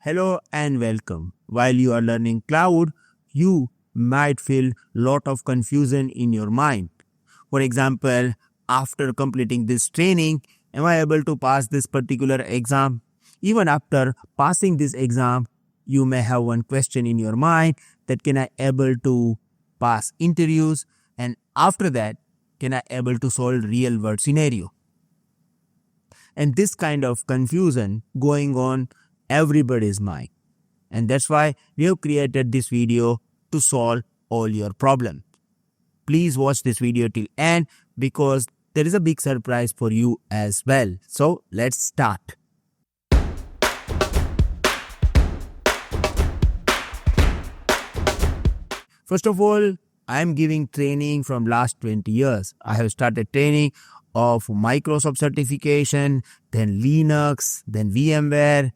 Hello and welcome. While you are learning cloud, you might feel lot of confusion in your mind. For example, after completing this training, am I able to pass this particular exam? Even after passing this exam, you may have one question in your mind that can I able to pass interviews, and after that, can I able to solve real world scenario? And this kind of confusion going on everybody's mind. And that's why we have created this video to solve all your problems. Please watch this video till end because there is a big surprise for you as well. So let's start. First of all, I am giving training from last 20 years. I have started training of Microsoft certification, then Linux, then VMware.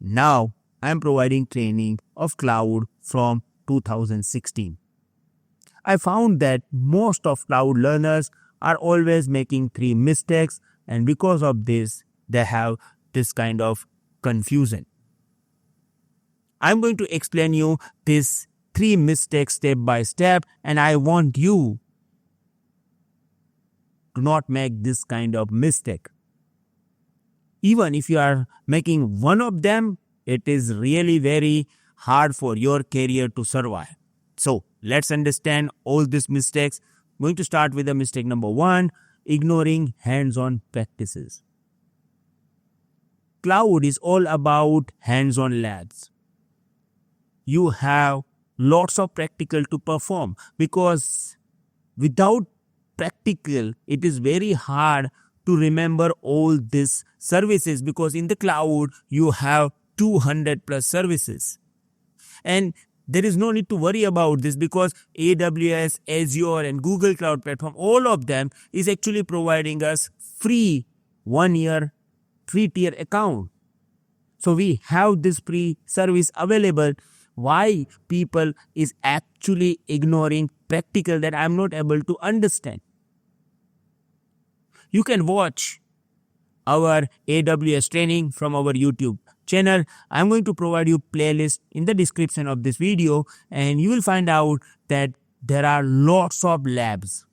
Now, I am providing training of cloud from 2016. I found that most of cloud learners are always making 3 mistakes, and because of this, they have this kind of confusion. I am going to explain you these 3 mistakes step by step, and I want you to not make this kind of mistake. Even if you are making one of them, it is really very hard for your career to survive. So let's understand all these mistakes. I'm going to start with the mistake number 1, ignoring hands-on practices. Cloud is all about hands-on labs. You have lots of practical to perform because without practical, it is very hard to remember all these services because in the cloud, you have 200 plus services. And there is no need to worry about this because AWS, Azure and Google Cloud Platform, all of them is actually providing us free 1-year free tier account. So we have this free service available. Why people is actually ignoring practical that I am not able to understand? You can watch our AWS training from our YouTube channel. I'm going to provide you playlist in the description of this video, and you will find out that there are lots of labs.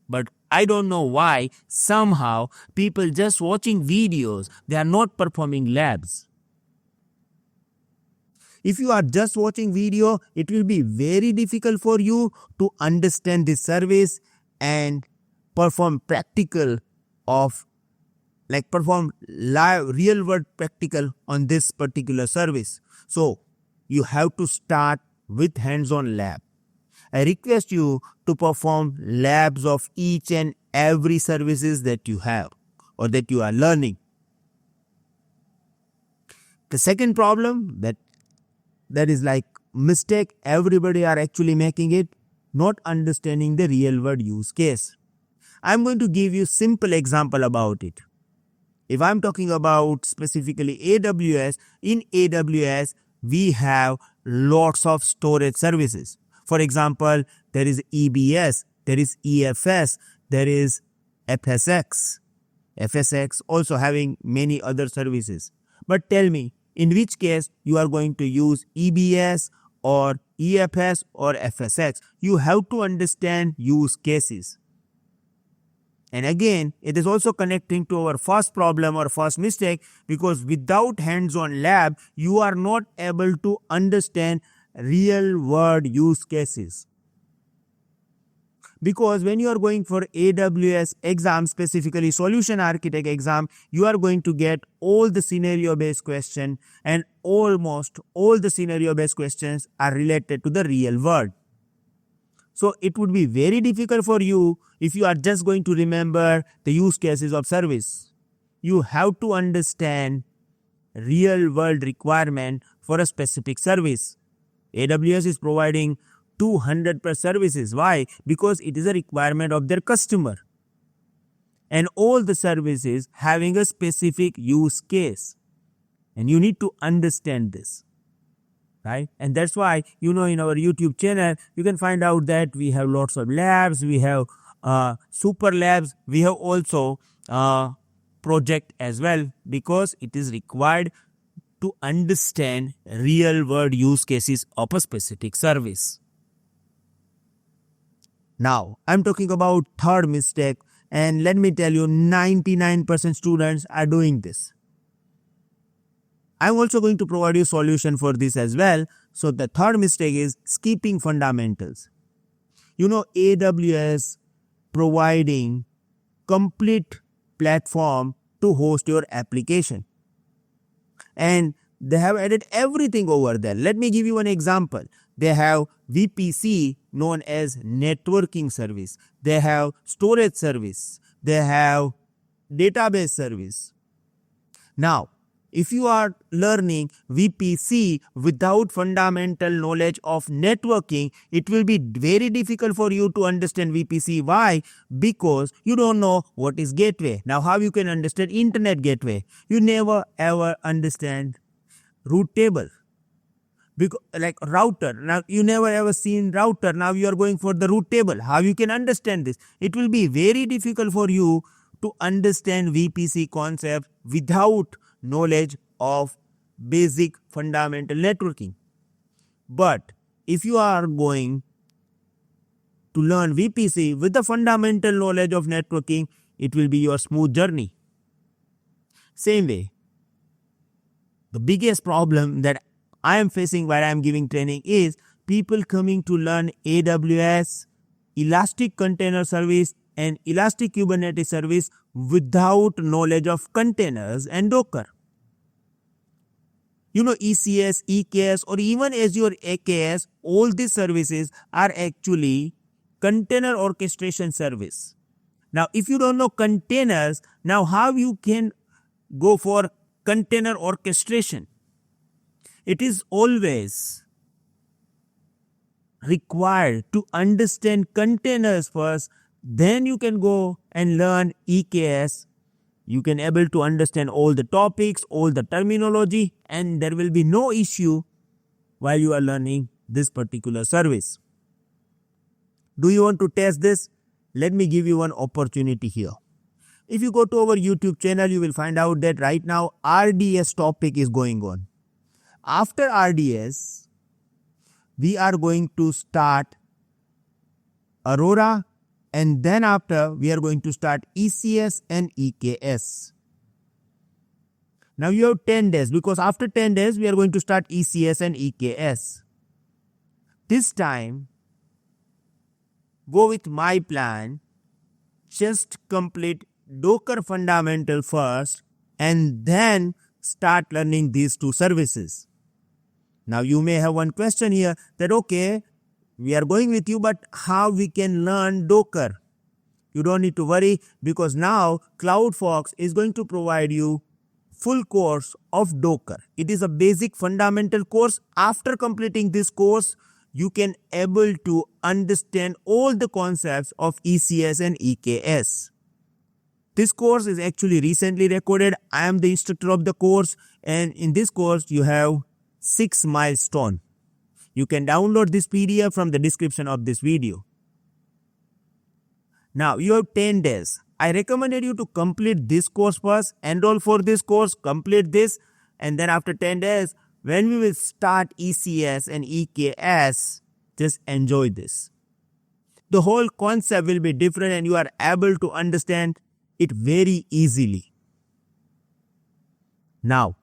But I don't know why somehow people just watching videos, they are not performing labs. If you are just watching video, it will be very difficult for you to understand this service and perform practical of perform live real world practical on this particular service. So you have to start with hands-on lab. I request you to perform labs of each and every services that you have or that you are learning. The second problem that is like mistake everybody are actually making it, not understanding the real world use case. I'm going to give you simple example about it. If I'm talking about specifically AWS, in AWS, we have lots of storage services. For example, there is EBS, there is EFS, there is FSX. FSX also having many other services. But tell me, in which case you are going to use EBS or EFS or FSX? You have to understand use cases. And again, it is also connecting to our first problem or first mistake because without hands-on lab, you are not able to understand real world use cases. Because when you are going for AWS exam, specifically solution architect exam, you are going to get all the scenario based question, and almost all the scenario based questions are related to the real world. So it would be very difficult for you if you are just going to remember the use cases of service. You have to understand real world requirement for a specific service. AWS is providing 200 plus services. Why? Because it is a requirement of their customer. And all the services having a specific use case. And you need to understand this. Right? And that's why, in our YouTube channel, you can find out that we have lots of labs, we have super labs, we have also project as well because it is required to understand real world use cases of a specific service. Now, I'm talking about third mistake, and let me tell you, 99% students are doing this. I'm also going to provide you a solution for this as well. So the third mistake is skipping fundamentals. AWS providing complete platform to host your application. And they have added everything over there. Let me give you an example. They have VPC, known as networking service. They have storage service. They have database service. Now, if you are learning VPC without fundamental knowledge of networking, it will be very difficult for you to understand VPC. Why? Because you don't know what is gateway. Now, how you can understand internet gateway? You never ever understand route table. Because, like router. Now, you never ever seen router. Now, you are going for the route table. How you can understand this? It will be very difficult for you to understand VPC concept without knowledge of basic fundamental networking. But if you are going to learn VPC with the fundamental knowledge of networking, it will be your smooth journey. Same way, the biggest problem that I am facing while I am giving training is people coming to learn AWS, Elastic Container Service, and Elastic Kubernetes Service without knowledge of containers and Docker. ECS, EKS, or even Azure AKS, all these services are actually container orchestration service. Now, if you don't know containers, now how you can go for container orchestration? It is always required to understand containers first, then you can go and learn EKS. You can able to understand all the topics, all the terminology, and there will be no issue while you are learning this particular service. Do you want to test this? Let me give you one opportunity here. If you go to our YouTube channel, you will find out that right now RDS topic is going on. After RDS, we are going to start Aurora, and then after we are going to start ECS and EKS. Now you have 10 days, because after 10 days we are going to start ECS and EKS. This time, go with my plan. Just complete Docker fundamental first and then start learning these two services. Now you may have one question here that okay, we are going with you, but how we can learn Docker? You don't need to worry, because now CloudFolks is going to provide you full course of Docker. It is a basic fundamental course. After completing this course, you can able to understand all the concepts of ECS and EKS. This course is actually recently recorded. I am the instructor of the course, and in this course you have 6 milestones. You can download this PDF from the description of this video. Now you have 10 days. I recommended you to complete this course first, enroll for this course, complete this, and then after 10 days, when we will start ECS and EKS, just enjoy this. The whole concept will be different and you are able to understand it very easily. Now,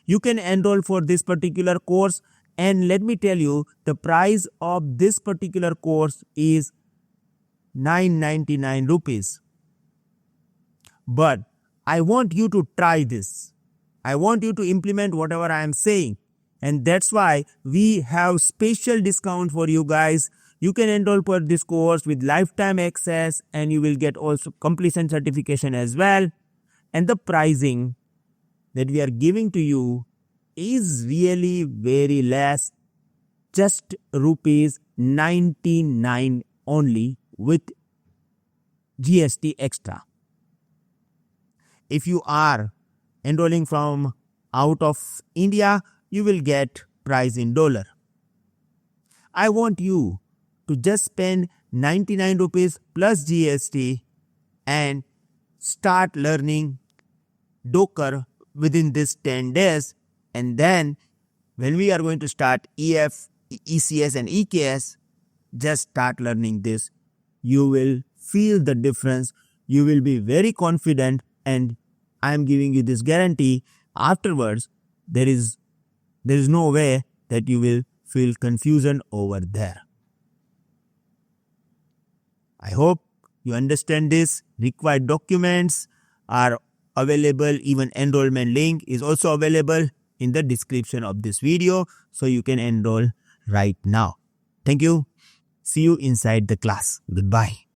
you can enroll for this particular course, and let me tell you, the price of this particular course is 999 rupees. But I want you to try this. I want you to implement whatever I am saying. And that's why we have special discount for you guys. You can enroll for this course with lifetime access, and you will get also completion certification as well. And the pricing that we are giving to you is really very less, just rupees 99 only with GST extra. If you are enrolling from out of India, you will get price in dollar. I want you to just spend 99 rupees plus GST and start learning Docker within this 10 days, And then when we are going to start EF, ECS and EKS, just start learning this. You will feel the difference. You will be very confident, and I am giving you this guarantee. Afterwards, there is no way that you will feel confusion over there. I hope you understand this. Required documents are available. Even enrollment link is also available in the description of this video, so you can enroll right now. Thank you. See you inside the class. Goodbye.